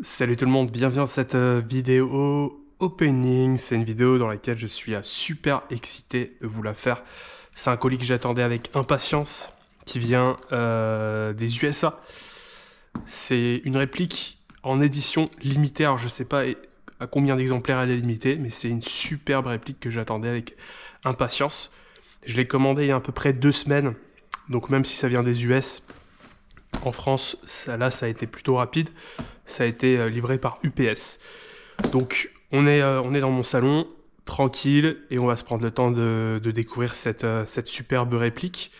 Salut tout le monde, bienvenue dans cette vidéo opening. C'est une vidéo dans laquelle je suis super excité de vous la faire. C'est un colis que j'attendais avec impatience, qui vient des USA. C'est une réplique en édition limitée, alors je sais pas à combien d'exemplaires elle est limitée, mais c'est une superbe réplique que j'attendais avec impatience. Je l'ai commandé il y a à peu près 2 semaines, donc même si ça vient des US, en France, ça a été plutôt rapide. Ça a été livré par UPS. Donc on est dans mon salon, tranquille, et on va se prendre le temps de découvrir cette superbe réplique.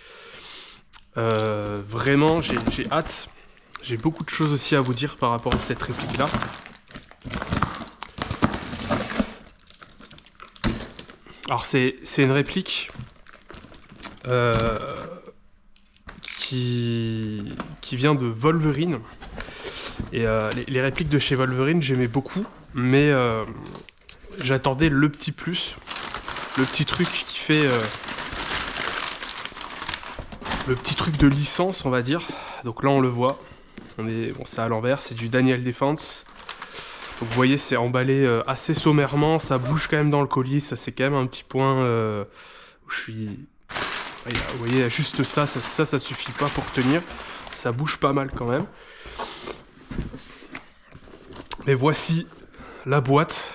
Vraiment, j'ai hâte. J'ai beaucoup de choses aussi à vous dire par rapport à cette réplique-là. Alors c'est une réplique qui vient de Wolverine. Et les répliques de chez Wolverine, j'aimais beaucoup, mais j'attendais le petit plus, le petit truc qui fait... le petit truc de licence, on va dire. Donc là, on le voit. Bon, c'est à l'envers, c'est du Daniel Defense. Donc vous voyez, c'est emballé assez sommairement, ça bouge quand même dans le colis, ça c'est quand même un petit point où je suis... Vous voyez, juste ça suffit pas pour tenir. Ça bouge pas mal quand même. Mais voici la boîte,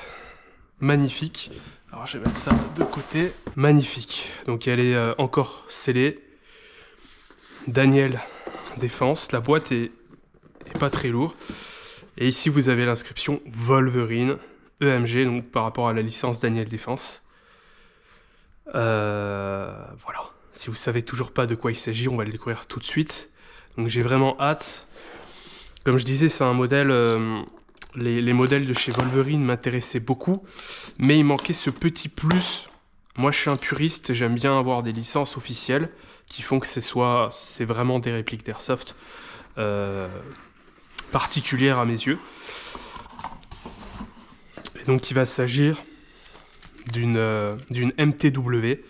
magnifique. Alors je vais mettre ça de côté, magnifique. Donc elle est encore scellée. Daniel Défense, la boîte est pas très lourde. Et ici vous avez l'inscription Wolverine, EMG, donc par rapport à la licence Daniel Défense. Voilà, si vous savez toujours pas de quoi il s'agit, on va le découvrir tout de suite. Donc j'ai vraiment hâte. Comme je disais, c'est un modèle... les modèles de chez Wolverine m'intéressaient beaucoup, mais il manquait ce petit plus. Moi, je suis un puriste, j'aime bien avoir des licences officielles qui font que c'est vraiment des répliques d'Airsoft particulières à mes yeux. Et donc, il va s'agir d'une MTW.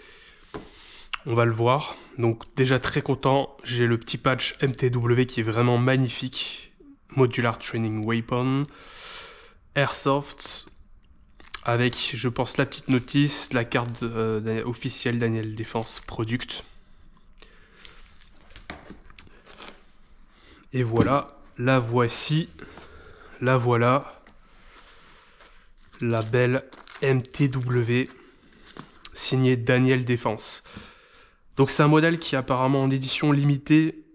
On va le voir. Donc, déjà très content. J'ai le petit patch MTW qui est vraiment magnifique. Modular Training Weapon, Airsoft, avec, je pense, la petite notice, la carte officielle Daniel Defense Product. Et voilà, la voici, la voilà, la belle MTW, signée Daniel Defense. Donc c'est un modèle qui est apparemment en édition limitée.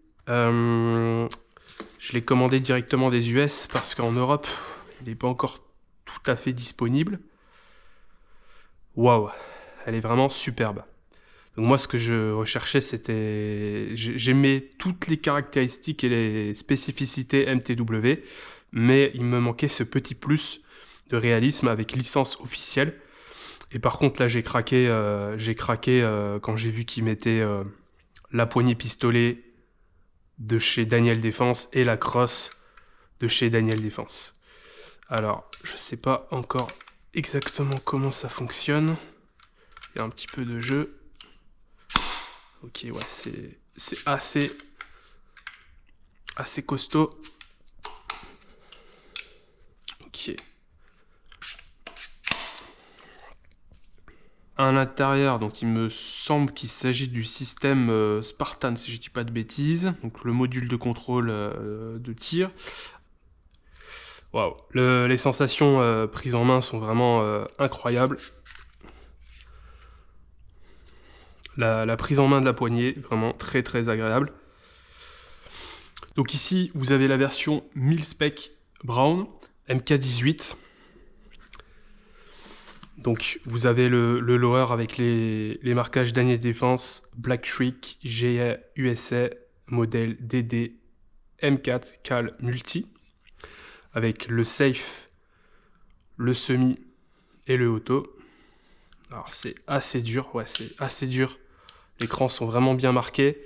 Je l'ai commandé directement des US parce qu'en Europe, il n'est pas encore tout à fait disponible. Waouh, elle est vraiment superbe. Donc moi, ce que je recherchais, c'était... J'aimais toutes les caractéristiques et les spécificités MTW, mais il me manquait ce petit plus de réalisme avec licence officielle. Et par contre, là, j'ai craqué quand j'ai vu qu'il mettait la poignée pistolet de chez Daniel Defense et la crosse de chez Daniel Defense. Alors, je sais pas encore exactement comment ça fonctionne. Il y a un petit peu de jeu. Ok, ouais, c'est assez costaud. Ok. À l'intérieur, donc il me semble qu'il s'agit du système Spartan, si je dis pas de bêtises. Donc le module de contrôle de tir. Waouh, les sensations prises en main sont vraiment incroyables. La prise en main de la poignée, vraiment très très agréable. Donc ici, vous avez la version Mil-Spec Brown, MK18. Donc vous avez le lower avec les marquages Daniel Defense, Black Shriek, GA USA, modèle DD M4 Cal Multi, avec le safe, le semi et le auto. Alors c'est assez dur, ouais, c'est assez dur. Les crans sont vraiment bien marqués.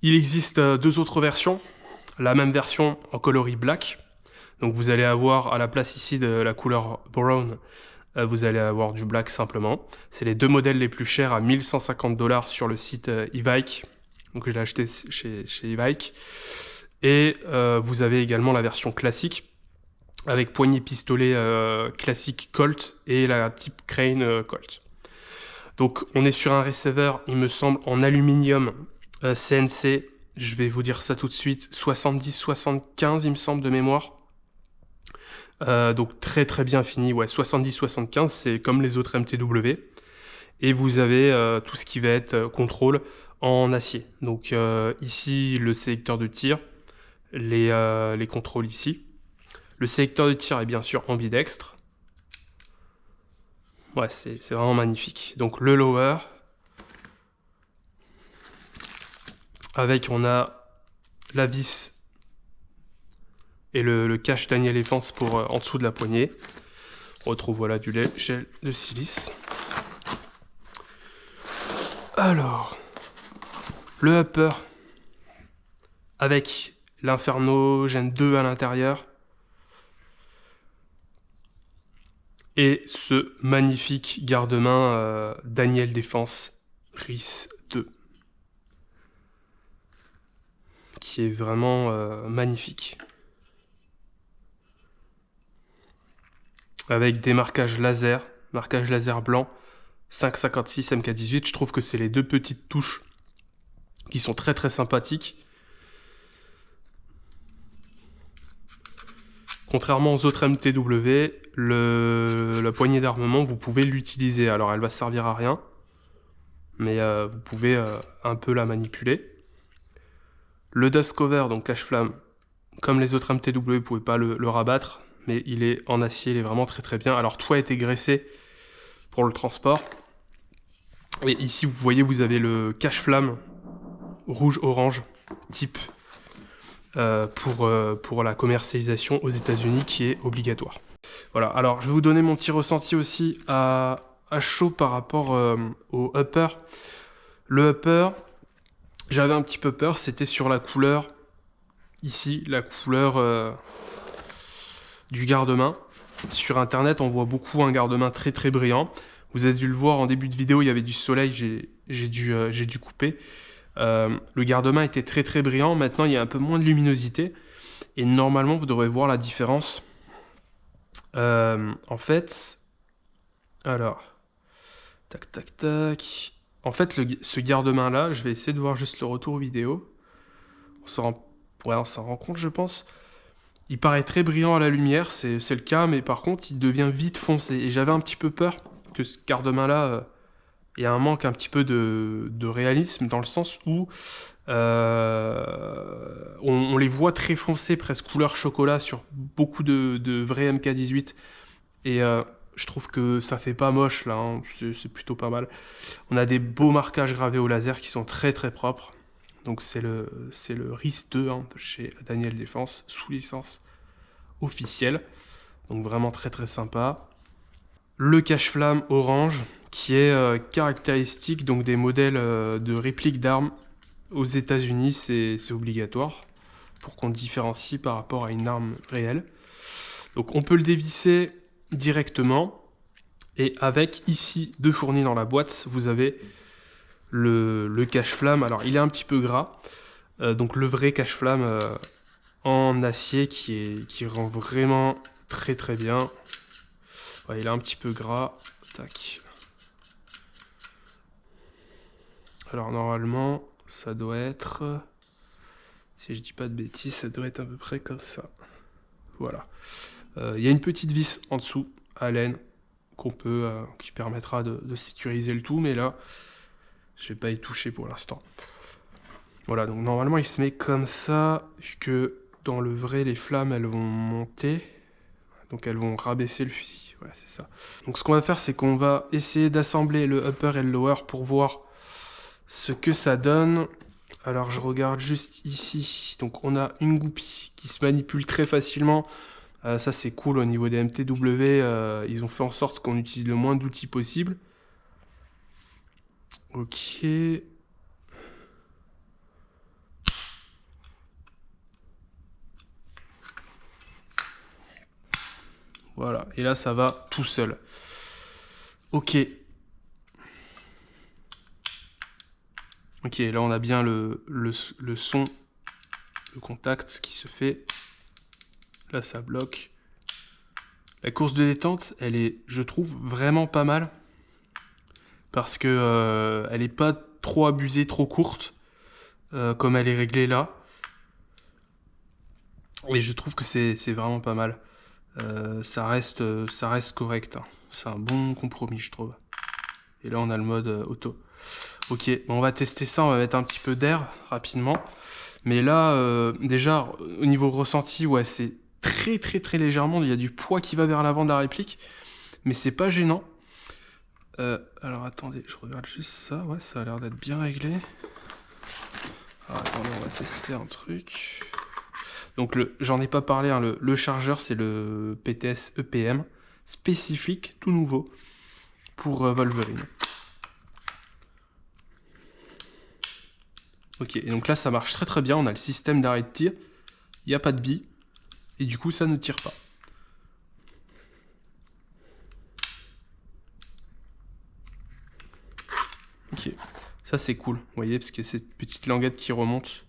Il existe 2 autres versions. La même version en coloris black. Donc vous allez avoir à la place ici de la couleur brown, vous allez avoir du black simplement. C'est les 2 modèles les plus chers à 1150 $ sur le site Evike. Donc je l'ai acheté chez Evike. Et vous avez également la version classique, avec poignée pistolet classique Colt et la type Crane Colt. Donc on est sur un receiver, il me semble, en aluminium CNC, je vais vous dire ça tout de suite, 70-75 il me semble de mémoire. Donc très très bien fini, ouais, 70-75, c'est comme les autres MTW. Et vous avez tout ce qui va être contrôle en acier. Donc ici le sélecteur de tir, les contrôles ici. Le sélecteur de tir est bien sûr ambidextre. Ouais, c'est vraiment magnifique. Donc le lower, avec on a la vis et le cache Daniel Défense pour en dessous de la poignée. On retrouve voilà du gel de silice. Alors, le upper avec l'Inferno Gen 2 à l'intérieur. Et ce magnifique garde-main Daniel Défense RIS 2. Qui est vraiment magnifique. Avec des marquages laser blanc, 5,56 MK18. Je trouve que c'est les deux petites touches qui sont très très sympathiques. Contrairement aux autres MTW, la poignée d'armement, vous pouvez l'utiliser. Alors elle va servir à rien, mais vous pouvez un peu la manipuler. Le dust cover, donc cache-flamme, comme les autres MTW, vous ne pouvez pas le rabattre, mais il est en acier, il est vraiment très très bien. Alors tout a été graissé pour le transport. Et ici, vous voyez, vous avez le cache-flamme rouge-orange type pour la commercialisation aux États-Unis qui est obligatoire. Voilà, alors je vais vous donner mon petit ressenti aussi à chaud par rapport au upper. Le upper, j'avais un petit peu peur, c'était sur la couleur, ici, la couleur du garde-main. Sur internet, on voit beaucoup un garde-main très très brillant. Vous avez dû le voir en début de vidéo, il y avait du soleil, j'ai dû couper. Le garde-main était très très brillant, maintenant il y a un peu moins de luminosité. Et normalement, vous devrez voir la différence. En fait, alors, tac tac tac. En fait, ce garde-main là, je vais essayer de voir juste le retour vidéo. On s'en rend compte, je pense. Il paraît très brillant à la lumière, c'est le cas, mais par contre, il devient vite foncé. Et j'avais un petit peu peur que ce garde-main là, il y a un manque un petit peu de réalisme, dans le sens où on les voit très foncés, presque couleur chocolat, sur beaucoup de vrais MK18. Et je trouve que ça fait pas moche là, hein. C'est plutôt pas mal. On a des beaux marquages gravés au laser qui sont très très propres. Donc c'est le RIS 2 hein, de chez Daniel Défense, sous licence officielle. Donc vraiment très très sympa. Le cache-flamme orange qui est caractéristique donc des modèles de répliques d'armes aux États-Unis, c'est obligatoire pour qu'on différencie par rapport à une arme réelle. Donc on peut le dévisser directement et avec ici deux fournis dans la boîte, vous avez le cache-flamme. Alors il est un petit peu gras, donc le vrai cache-flamme en acier qui rend vraiment très très bien. Ouais, il est un petit peu gras. Tac. Alors normalement, ça doit être, si je dis pas de bêtises, ça doit être à peu près comme ça. Voilà. Il y a une petite vis en dessous, à laine, qui permettra de sécuriser le tout, mais là, je vais pas y toucher pour l'instant. Voilà, donc normalement il se met comme ça, vu que dans le vrai, les flammes, elles vont monter, donc elles vont rabaisser le fusil. Ouais, c'est ça. Donc ce qu'on va faire, c'est qu'on va essayer d'assembler le upper et le lower pour voir ce que ça donne. Alors je regarde juste ici, donc on a une goupille qui se manipule très facilement. Ça c'est cool au niveau des MTW, ils ont fait en sorte qu'on utilise le moins d'outils possible. Ok. Voilà, et là ça va tout seul. Ok. Ok, là on a bien le son le contact qui se fait. Là, ça bloque. La course de détente, elle est, je trouve, vraiment pas mal. Parce que elle est pas trop abusée, trop courte. Comme elle est réglée là. Et je trouve que c'est vraiment pas mal. Ça reste correct. Hein. C'est un bon compromis, je trouve. Et là, on a le mode auto. Ok, bon, on va tester ça. On va mettre un petit peu d'air rapidement. Mais là, déjà, au niveau ressenti, ouais, c'est très légèrement. Il y a du poids qui va vers l'avant de la réplique. Mais c'est pas gênant. Alors, attendez, je regarde juste ça. Ouais, ça a l'air d'être bien réglé. Alors, attendez, on va tester un truc. Donc, j'en ai pas parlé, hein, le chargeur, c'est le PTS EPM, spécifique, tout nouveau, pour Wolverine. Ok, et donc là, ça marche très bien, on a le système d'arrêt de tir, il n'y a pas de bille, et du coup, ça ne tire pas. Ok, ça c'est cool, vous voyez, parce que c'est cette petite languette qui remonte,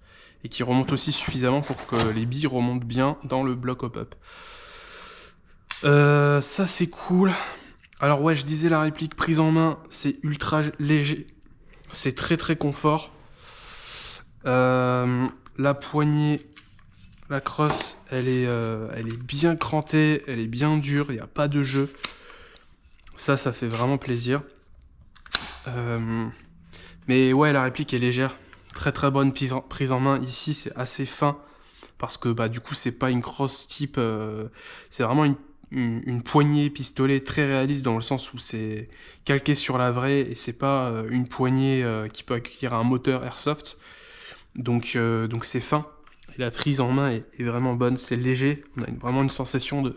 et qui remonte aussi suffisamment pour que les billes remontent bien dans le bloc hop-up. Ça c'est cool. Alors ouais, je disais la réplique prise en main, c'est ultra léger. C'est très confort. La poignée, la crosse, elle est bien crantée, elle est bien dure, il n'y a pas de jeu. Ça fait vraiment plaisir. Mais ouais, la réplique est légère. Très bonne prise en main. Ici, c'est assez fin. Parce que bah, du coup, c'est pas une crosse type... c'est vraiment une poignée pistolet très réaliste dans le sens où c'est calqué sur la vraie et c'est pas une poignée qui peut accueillir un moteur airsoft. Donc c'est fin. Et la prise en main est vraiment bonne. C'est léger. On a vraiment une sensation de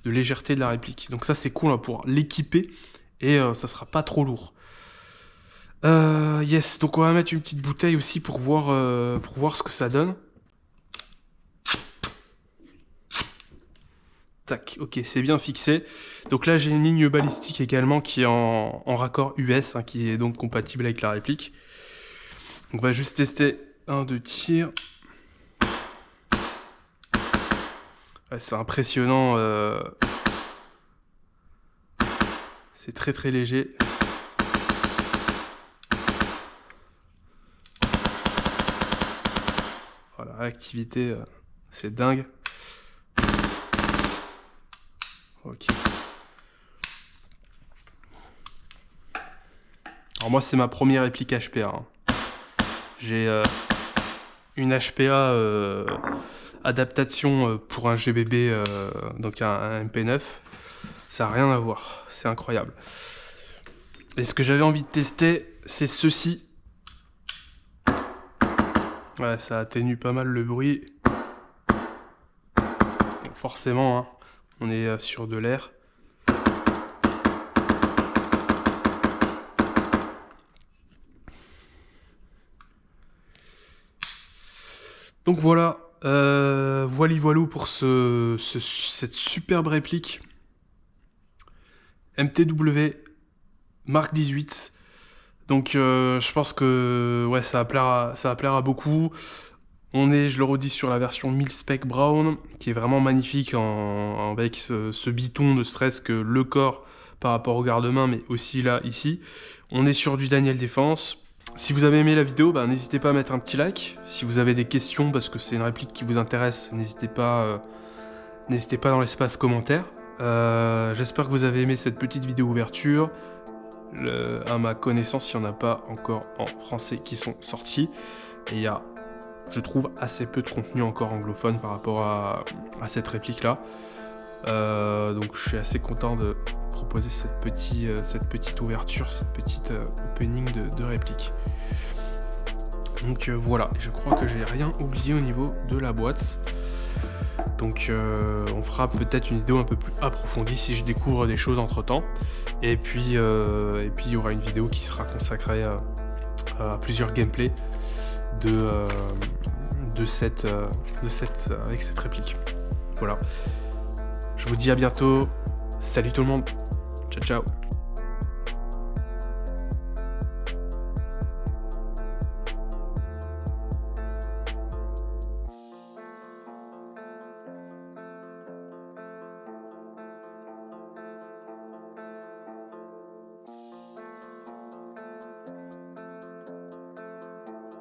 légèreté de la réplique. Donc ça, c'est cool, on va pouvoir l'équiper et ça sera pas trop lourd. Yes, donc on va mettre une petite bouteille aussi pour voir ce que ça donne. Tac, ok, c'est bien fixé. Donc là, j'ai une ligne balistique également qui est en raccord US, hein, qui est donc compatible avec la réplique. Donc on va juste tester 1-2 tirs. Ouais, c'est impressionnant. C'est très léger. Voilà, réactivité, c'est dingue. Ok. Alors moi, c'est ma première réplique HPA. Hein. J'ai une HPA adaptation pour un GBB, donc un MP9. Ça n'a rien à voir, c'est incroyable. Et ce que j'avais envie de tester, c'est ceci. Ouais, ça atténue pas mal le bruit. Donc forcément, hein, on est sur de l'air. Donc voilà, voilou pour cette superbe réplique. MTW Mark 18. Donc je pense que ouais, ça va plaire à beaucoup. On est, je le redis, sur la version mil-spec brown, qui est vraiment magnifique avec ce biton, ne serait-ce que le corps par rapport au garde-main, mais aussi là, ici. On est sur du Daniel Défense. Si vous avez aimé la vidéo, bah, n'hésitez pas à mettre un petit like. Si vous avez des questions, parce que c'est une réplique qui vous intéresse, n'hésitez pas dans l'espace commentaire. J'espère que vous avez aimé cette petite vidéo ouverture. À ma connaissance, il n'y en a pas encore en français qui sont sortis. Et il y a, je trouve, assez peu de contenu encore anglophone par rapport à cette réplique-là. Donc je suis assez content de proposer cette petite ouverture, cette petite opening de réplique. Donc voilà, je crois que j'ai rien oublié au niveau de la boîte. Donc on fera peut-être une vidéo un peu plus approfondie si je découvre des choses entre temps. Et puis il y aura une vidéo qui sera consacrée à plusieurs gameplays avec cette réplique. Voilà. Je vous dis à bientôt. Salut tout le monde. Ciao ciao.